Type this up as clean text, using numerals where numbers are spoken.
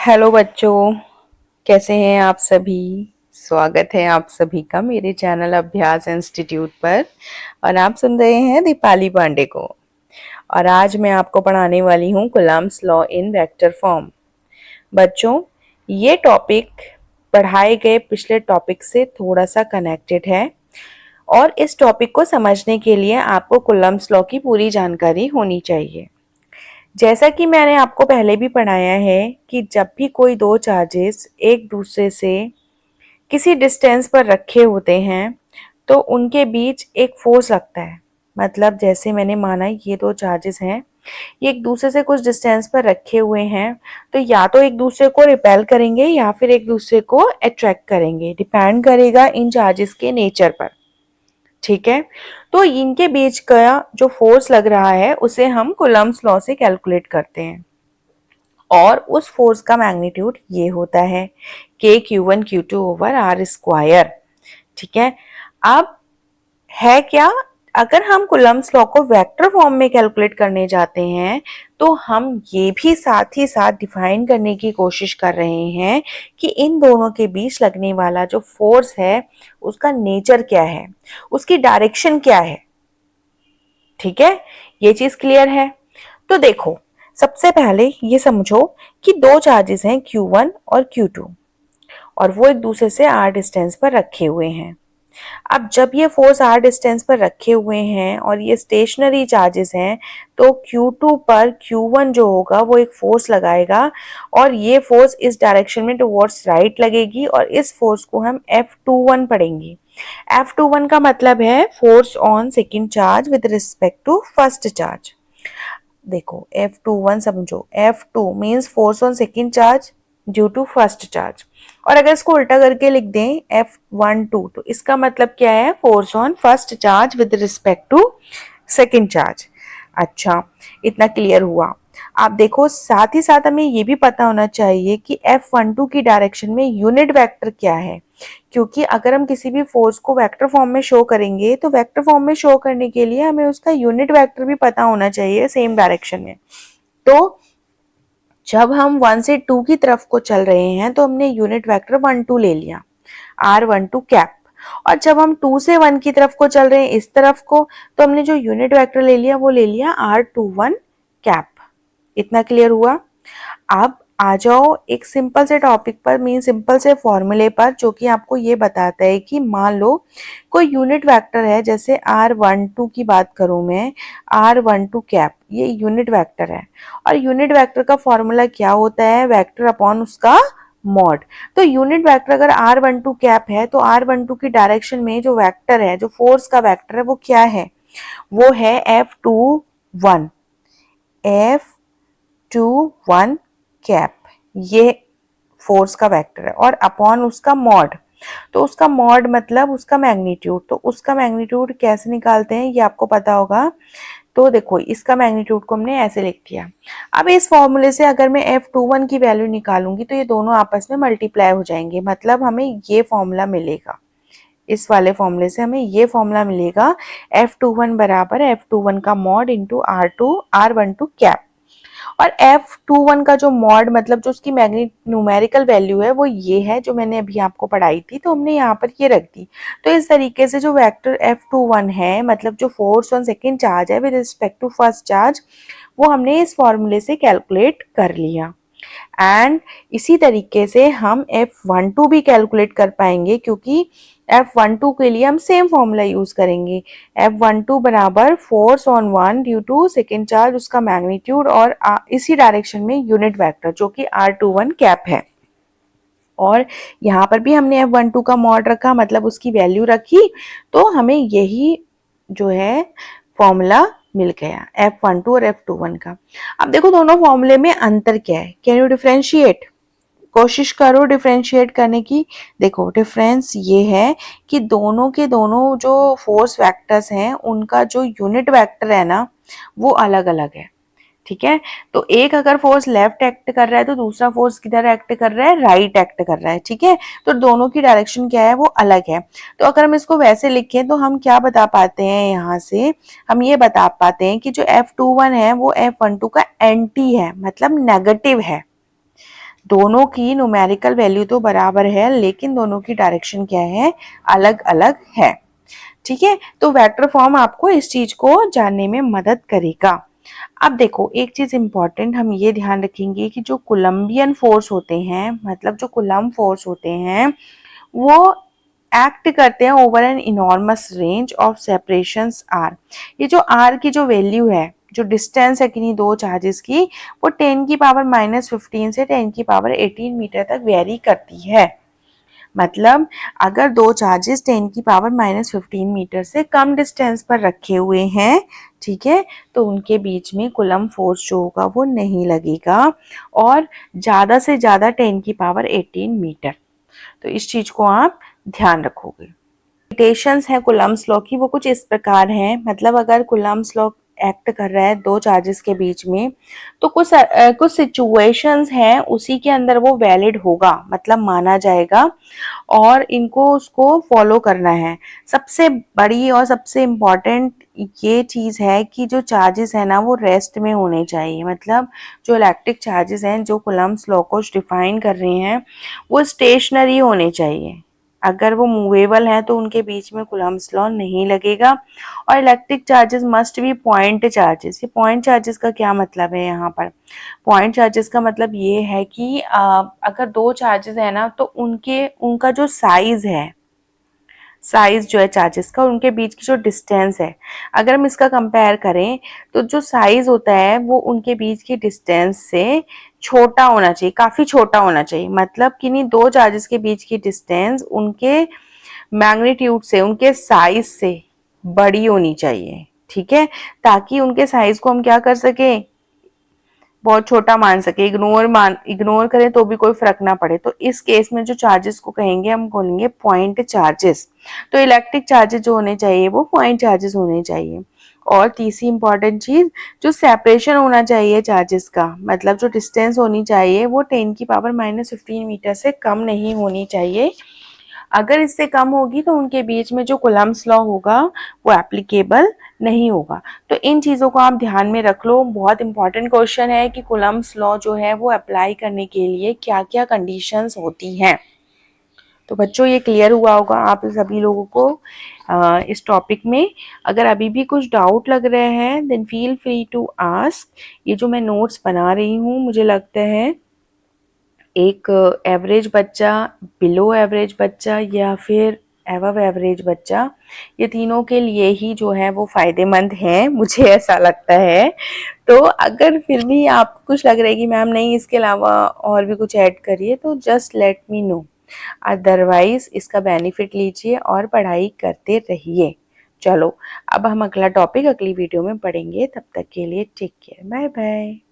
Hello बच्चों, कैसे हैं आप सभी। स्वागत है आप सभी का मेरे चैनल अभ्यास इंस्टीट्यूट पर। और आप सुन रहे हैं दीपाली पांडे को। और आज मैं आपको पढ़ाने वाली हूँ Coulomb's law in vector form. बच्चों, ये टॉपिक पढ़ाए गए पिछले टॉपिक से थोड़ा सा कनेक्टेड है। और इस टॉपिक को समझने के लिए आपको कुलाम्स लॉ की पूरी जानकारी होनी चाहिए। जैसा कि मैंने आपको पहले भी पढ़ाया है कि जब भी कोई दो चार्जेस एक दूसरे से किसी डिस्टेंस पर रखे होते हैं तो उनके बीच एक फोर्स लगता है। मतलब जैसे मैंने माना ये दो चार्जेस हैं, ये एक दूसरे से कुछ डिस्टेंस पर रखे हुए हैं, तो या तो एक दूसरे को रिपेल करेंगे या फिर एक दूसरे को अट्रैक्ट करेंगे। डिपेंड करेगा इन चार्जेस के नेचर पर। ठीक है, तो इनके बीच का जो फोर्स लग रहा है उसे हम कूलम्ब्स लॉ से कैलकुलेट करते हैं। और उस फोर्स का मैग्नीट्यूड ये होता है के Q1 Q2 over are square. ठीक है, अब है क्या, अगर हम कूलम्ब्स लॉ को वेक्टर फॉर्म में कैलकुलेट करने जाते हैं तो हम ये भी साथ ही साथ डिफाइन करने की कोशिश कर रहे हैं कि इन दोनों के बीच लगने वाला जो फोर्स है उसका नेचर क्या है, उसकी डायरेक्शन क्या है। ठीक है, ये चीज क्लियर है। तो देखो, सबसे पहले ये समझो कि दो चार्जेस हैं Q1 और Q2 और वो एक दूसरे से r डिस्टेंस पर रखे हुए हैं। अब जब ये फोर्स r डिस्टेंस पर रखे हुए हैं और ये स्टेशनरी चार्जेस हैं तो Q2 पर Q1 जो होगा वो एक फोर्स लगाएगा और ये फोर्स इस डायरेक्शन में टुवर्ड्स राइट लगेगी और इस फोर्स को हम F21 पढ़ेंगे। F21 का मतलब है force on second charge with respect to first charge. देखो F21 समझो, F2 means force on second charge due to first charge. और अगर इसको उल्टा करके लिख दें F12 तो इसका मतलब क्या है, force on first charge with respect to second charge. अच्छा, इतना क्लियर हुआ। आप देखो, साथ ही साथ हमें ये भी पता होना चाहिए कि F12 की डायरेक्शन में यूनिट वेक्टर क्या है। क्योंकि अगर हम किसी भी फोर्स को वेक्टर फॉर्म में शो करेंगे तो वेक्टर फॉर्म में शो करने के लिए हमें उसका यूनिट वेक्टर भी पता होना चाहिए सेम डायरेक्शन में। तो जब हम 1 से 2 की तरफ को चल रहे हैं तो हमने यूनिट वेक्टर 1 2 ले लिया, R12 कैप। और जब हम 2 से 1 की तरफ को चल रहे हैं इस तरफ को, तो हमने जो यूनिट वेक्टर ले लिया वो ले लिया R21 कैप। इतना क्लियर हुआ। अब आ जाओ एक सिंपल से टॉपिक पर, मीन सिंपल से फॉर्मूले पर, जो कि आपको ये बताता है कि मान लो कोई यूनिट वेक्टर है, जैसे R12 की बात करूं मैं, R12 कैप ये यूनिट वेक्टर है। और यूनिट वेक्टर का फॉर्मूला क्या होता है, वेक्टर अपॉन उसका मॉड। तो यूनिट वेक्टर अगर R12 कैप है तो R12 की डायरेक्शन में जो वेक्टर है, जो फोर्स का वेक्टर है, वो क्या है, वो है F21, F21 कैप। ये फोर्स का वेक्टर है और अपॉन उसका मॉड। तो उसका मॉड मतलब उसका मैग्नीट्यूड। तो उसका मैग्नीट्यूड कैसे निकालते हैं ये आपको पता होगा। तो देखो, इसका मैग्नीट्यूड को हमने ऐसे लिख दिया। अब इस फॉर्मूले से अगर मैं F21 की वैल्यू निकालूंगी तो ये दोनों आपस में मल्टीप्लाई हो जाएंगे, मतलब हमें ये फॉर्मूला मिलेगा। इस वाले फॉर्मूले से हमें ये फॉर्मूला मिलेगा, F21 बराबर F21 का मॉड इंटू R12 कैप। और F21 का जो मॉड मतलब जो उसकी मैग्नेट न्यूमेरिकल वैल्यू है वो ये है जो मैंने अभी आपको पढ़ाई थी, तो हमने यहाँ पर ये रख दी। तो इस तरीके से जो वेक्टर F21 है, मतलब जो फोर्स ऑन सेकेंड चार्ज है with respect to first charge, वो हमने इस फॉर्मूले से कैलकुलेट कर लिया। एंड इसी तरीके से हम F12 भी कैलकुलेट कर पाएंगे, क्योंकि F12 के लिए हम सेम फॉर्मूला यूज करेंगे। F12 बराबर force on one due to second charge, उसका मैग्नीट्यूड, और इसी डायरेक्शन में यूनिट वेक्टर जो कि R21 कैप है। और यहाँ पर भी हमने F12 का मॉड रखा, मतलब उसकी वैल्यू रखी, तो हमें यही जो है फॉर्मूला मिल गया F12 और F21 का। अब देखो दोनों फॉर्मूले में अंतर क्या है, कैन यू डिफरेंशिएट, कोशिश करो डिफरेंशिएट करने की। देखो डिफरेंस ये है कि दोनों के दोनों जो फोर्स वेक्टर्स हैं उनका जो यूनिट वेक्टर है ना वो अलग अलग है। ठीक है, तो एक अगर फोर्स लेफ्ट एक्ट कर रहा है तो दूसरा फोर्स किधर एक्ट कर रहा है, राइट एक्ट कर रहा है। ठीक है, तो दोनों की डायरेक्शन क्या है, वो अलग है। तो अगर हम इसको वैसे लिखें तो हम क्या बता पाते हैं, यहाँ से हम ये बता पाते हैं कि जो F21 है वो F12 का एंटी है, मतलब नेगेटिव है। दोनों की न्यूमेरिकल वैल्यू तो बराबर है, लेकिन दोनों की डायरेक्शन क्या है, अलग अलग है। ठीक है, तो वेक्टर फॉर्म आपको इस चीज को जानने में मदद करेगा। अब देखो एक चीज इंपॉर्टेंट हम ये ध्यान रखेंगे कि जो कोलंबियन फोर्स होते हैं, मतलब जो कोलम्ब फोर्स होते हैं, वो एक्ट करते हैं over an enormous range of separations are. ये जो आर की जो वैल्यू है, जो डिस्टेंस है किन्हीं दो चार्जेस की, वो 10⁻⁻15 से 10⁻18 मीटर तक वेरी करती है। मतलब अगर दो चार्जेस 10⁻⁻15 मीटर से कम डिस्टेंस पर रखे हुए हैं, ठीक है, तो उनके बीच में कूलम्ब फोर्स जो होगा वो नहीं लगेगा, और ज़्यादा से ज़्यादा 10⁻18 मीटर। तो इस चीज को आप ध्यान रखोगे। लिमिटेशंस है कूलम्ब्स लॉ की, वो कुछ इस प्रकार हैं। मतलब अगर कूलम्ब्स लॉ एक्ट कर रहा है दो चार्जेस के बीच में, तो कुछ सिचुएशंस हैं उसी के अंदर वो वैलिड होगा, मतलब माना जाएगा, और इनको उसको फॉलो करना है। सबसे बड़ी और सबसे इम्पोर्टेंट ये चीज है कि जो चार्जेस है ना वो रेस्ट में होने चाहिए। मतलब जो इलेक्ट्रिक चार्जेस हैं जो कूलम्ब्स लॉ को डिफाइन कर रहे हैं, वो स्टेशनरी होने चाहिए। अगर वो मूवेबल हैं तो उनके बीच में कूलम्ब्स लॉ नहीं लगेगा। और electric charges must be point charges. ये पॉइंट चार्जेस का क्या मतलब है यहाँ पर? पॉइंट चार्जेस का मतलब ये है कि अगर दो चार्जेस है ना, तो उनका जो साइज है, साइज जो है चार्जेस का, उनके बीच की जो डिस्टेंस है, अगर हम इसका कंपेयर करें, तो जो साइज होता है वो उनके बीच की डिस्टेंस से छोटा होना चाहिए, काफी छोटा होना चाहिए। मतलब किन्हीं दो चार्जेस के बीच की डिस्टेंस उनके मैग्नीट्यूड से, उनके साइज से बड़ी होनी चाहिए। ठीक है, ताकि उनके साइज को हम क्या कर सके, बहुत छोटा मान सके, इग्नोर करें तो भी कोई फर्क ना पड़े। तो इस केस में जो चार्जेस को कहेंगे, हम बोलेंगे पॉइंट चार्जेस। तो इलेक्ट्रिक चार्जेस जो होने चाहिए वो पॉइंट चार्जेस होने चाहिए। और तीसरी इंपॉर्टेंट चीज, जो सेपरेशन होना चाहिए चार्जेस का, मतलब जो डिस्टेंस होनी चाहिए वो 10⁻⁻15 मीटर से कम नहीं होनी चाहिए। अगर इससे कम होगी तो उनके बीच में जो कूलम्ब्स लॉ होगा वो एप्लीकेबल नहीं होगा। तो इन चीज़ों को आप ध्यान में रख लो। बहुत इंपॉर्टेंट क्वेश्चन है कि कूलम्ब्स लॉ जो है वो अप्लाई करने के लिए क्या क्या कंडीशंस होती हैं। तो बच्चों ये क्लियर हुआ होगा आप सभी लोगों को इस टॉपिक में। अगर अभी भी कुछ डाउट लग रहे हैं then feel free to ask. ये जो मैं नोट्स बना रही हूँ, मुझे लगता है एक एवरेज बच्चा, बिलो एवरेज बच्चा, या फिर एवव एवरेज बच्चा, ये तीनों के लिए ही जो है वो फायदेमंद है, मुझे ऐसा लगता है। तो अगर फिर भी आपको कुछ लग रहा है कि मैम नहीं इसके अलावा और भी कुछ ऐड करिए, तो just let me know. Otherwise इसका बेनिफिट लीजिए और पढ़ाई करते रहिए। चलो अब हम अगला टॉपिक अगली वीडियो में पढ़ेंगे। तब तक के लिए टेक केयर, बाय बाय।